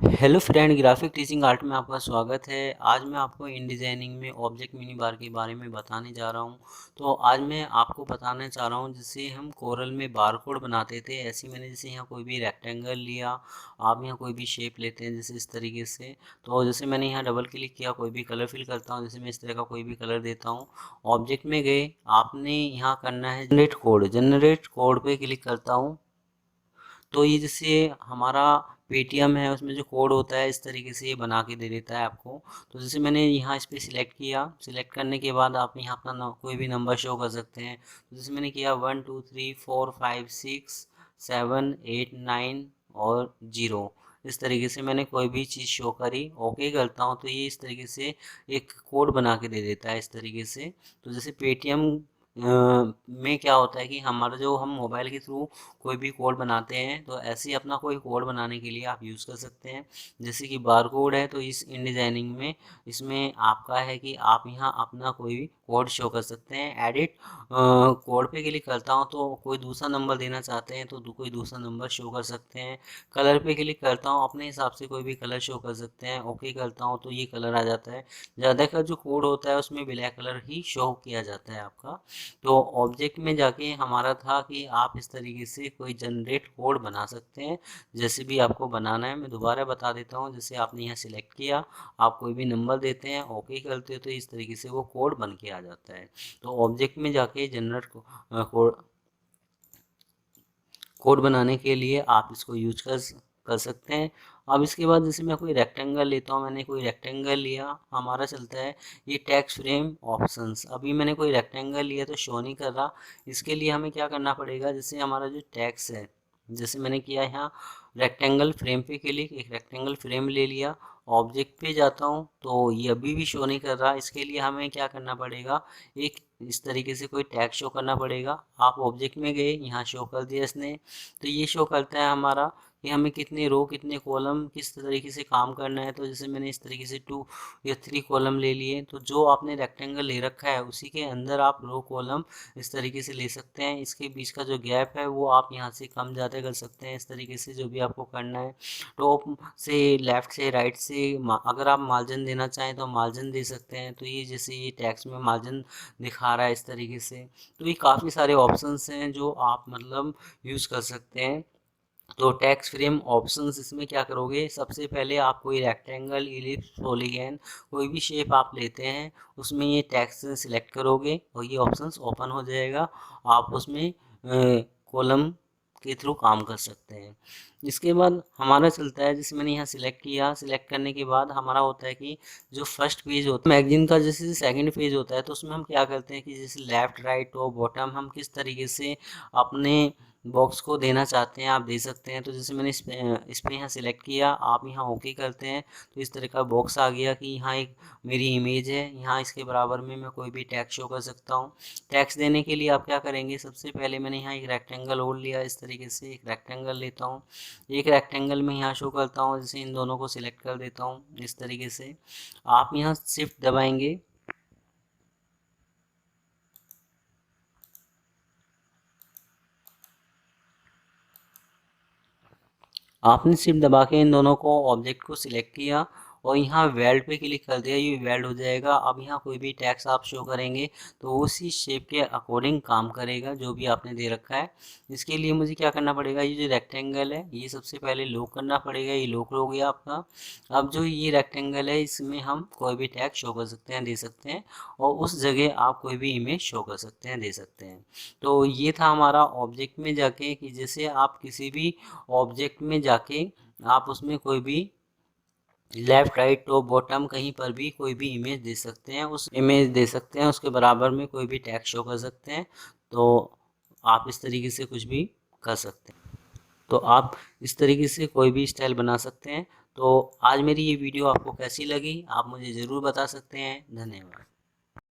Hello friend, graphic teaching art में आपका स्वागत है। आज मैं आपको इन डिज़ाइनिंग में ऑब्जेक्ट मिनी बार के बारे में बताने जा रहा हूं। तो आज मैं आपको बताना चाह रहा हूं, जैसे हम कोरल में बार कोड बनाते थे, ऐसे मैंने जैसे यहाँ कोई भी रेक्टेंगल लिया। आप यहाँ कोई भी शेप लेते हैं जैसे इस तरीके से। तो जैसे मैंने यहाँ डबल क्लिक किया, कोई भी कलर फिल करता हूँ, जैसे मैं इस तरह का कोई भी कलर देता हूँ। ऑब्जेक्ट में गए, आपने यहाँ करना है जनरेट कोड पे क्लिक करता हूँ। तो ये जैसे हमारा पेटीएम है, उसमें जो कोड होता है इस तरीके से ये बना के दे देता है आपको। तो जैसे मैंने यहाँ इस पर सिलेक्ट किया, सिलेक्ट करने के बाद आप यहाँ अपना कोई भी नंबर शो कर सकते हैं। तो जैसे मैंने किया 1 2 3 4 5 6 7 8 9 और 0। इस तरीके से मैंने कोई भी चीज़ शो करी, ओके करता हूँ तो ये इस तरीके से एक कोड बना के दे देता है इस तरीके से। तो जैसे पेटीएम में क्या होता है कि हमारा जो हम मोबाइल के थ्रू कोई भी कोड बनाते हैं, तो ऐसे ही अपना कोई कोड बनाने के लिए आप यूज़ कर सकते हैं। जैसे कि बार कोड है, तो इस इन डिज़ाइनिंग में इसमें आपका है कि आप यहाँ अपना कोई भी कोड शो कर सकते हैं। एडिट कोड पे क्लिक करता हूँ तो कोई दूसरा नंबर देना चाहते हैं तो कोई दूसरा नंबर शो कर सकते हैं। कलर पे क्लिक करता हूँ, अपने हिसाब से कोई भी कलर शो कर सकते हैं। ओके करता हूँ तो ये कलर आ जाता है। ज़्यादातर जो कोड होता है उसमें ब्लैक कलर ही शो किया जाता है आपका। तो ऑब्जेक्ट में जाके हमारा था कि आप इस तरीके से कोई जनरेट कोड बना सकते हैं। जैसे भी आपको बनाना है, मैं दोबारा बता देता हूँ। जैसे आपने यहाँ सिलेक्ट किया, आप कोई भी नंबर देते हैं, ओके करते हो तो इस तरीके से वो कोड बन के आ जाता है। तो ऑब्जेक्ट में जाके जनरेट कोड कोड बनाने के लिए आप इसको यूज कर सकते हैं। अब इसके बाद जैसे मैं कोई रेक्टेंगल लेता हूँ, मैंने कोई रेक्टेंगल लिया, हमारा चलता है ये टेक्स्ट फ्रेम ऑप्शंस। अभी मैंने कोई रेक्टेंगल लिया तो शो नहीं कर रहा। इसके लिए हमें क्या करना पड़ेगा, जैसे हमारा जो टेक्स्ट है, जैसे मैंने किया यहाँ रेक्टेंगल फ्रेम पे क्लिक, एक रेक्टेंगल फ्रेम ले लिया। ऑब्जेक्ट पे जाता हूँ तो ये अभी भी शो नहीं कर रहा। इसके लिए हमें क्या करना पड़ेगा, एक इस तरीके से कोई टैग शो करना पड़ेगा। आप ऑब्जेक्ट में गए, यहाँ शो कर दिया इसने। तो ये शो करता है हमारा कि हमें कितने रो कितने कॉलम किस तरीके से काम करना है। तो जैसे मैंने इस तरीके से 2 या 3 कॉलम ले लिए, तो जो आपने रेक्टेंगल ले रखा है उसी के अंदर आप रो कॉलम इस तरीके से ले सकते हैं। इसके बीच का जो गैप है वो आप यहाँ से कम ज़्यादा कर सकते हैं, इस तरीके से जो भी आपको करना है। टॉप से लेफ़्ट से राइट से अगर आप मार्जिन देना चाहें तो मार्जिन दे सकते हैं। तो ये जैसे ये टेक्स्ट में मार्जिन दिखा रहा है इस तरीके से। तो ये काफ़ी सारे ऑप्शंस हैं जो आप मतलब यूज़ कर सकते हैं। तो टेक्स्ट फ्रेम ऑप्शंस इसमें क्या करोगे, सबसे पहले आप कोई रेक्टेंगल, इलिप्स, पॉलीगन कोई भी शेप आप लेते हैं, उसमें ये टेक्स्ट सिलेक्ट करोगे और ये ऑप्शंस ओपन हो जाएगा। आप उसमें कॉलम के थ्रू काम कर सकते हैं। इसके बाद हमारा चलता है, जैसे मैंने यहाँ सिलेक्ट किया, सिलेक्ट करने के बाद हमारा होता है कि जो फर्स्ट पेज होता है मैगजीन का, जैसे सेकंड पेज होता है, तो उसमें हम क्या करते हैं कि जैसे लेफ़्ट राइट और बॉटम हम किस तरीके से अपने बॉक्स को देना चाहते हैं आप दे सकते हैं। तो जैसे मैंने इस पे यहाँ सिलेक्ट किया, आप यहाँ ओके करते हैं तो इस तरह का बॉक्स आ गया कि यहाँ एक मेरी इमेज है। यहाँ इसके बराबर में मैं कोई भी टैक्स शो कर सकता हूँ। टैक्स देने के लिए आप क्या करेंगे, सबसे पहले मैंने यहाँ एक रेक्टेंगल और लिया, इस तरीके से एक रेक्टेंगल लेता हूँ। एक रेक्टेंगल में यहाँ शो करता हूँ, जैसे इन दोनों को सिलेक्ट कर देता हूँ इस तरीके से। आप यहाँ शिफ्ट दबाएंगे, आपने सिर्फ दबा के इन दोनों को ऑब्जेक्ट को सिलेक्ट किया और यहाँ वेल्ड पे क्लिक कर दिया, ये वेल्ड हो जाएगा। अब यहाँ कोई भी टेक्स्ट आप शो करेंगे तो उसी शेप के अकॉर्डिंग काम करेगा जो भी आपने दे रखा है। इसके लिए मुझे क्या करना पड़ेगा, ये जो रेक्टेंगल है ये सबसे पहले लॉक करना पड़ेगा। ये लॉक हो गया आपका। अब जो ये रेक्टेंगल है इसमें हम कोई भी टैक्स शो कर सकते हैं, दे सकते हैं, और उस जगह आप कोई भी इमेज शो कर सकते हैं, दे सकते हैं। तो ये था हमारा ऑब्जेक्ट में जाके कि जैसे आप किसी भी ऑब्जेक्ट में जाके आप उसमें कोई भी लेफ्ट राइट टॉप बॉटम कहीं पर भी कोई भी इमेज दे सकते हैं, उस इमेज दे सकते हैं, उसके बराबर में कोई भी टेक्स्ट शो कर सकते हैं। तो आप इस तरीके से कुछ भी कर सकते हैं। तो आप इस तरीके से कोई भी स्टाइल बना सकते हैं। तो आज मेरी ये वीडियो आपको कैसी लगी आप मुझे ज़रूर बता सकते हैं। धन्यवाद।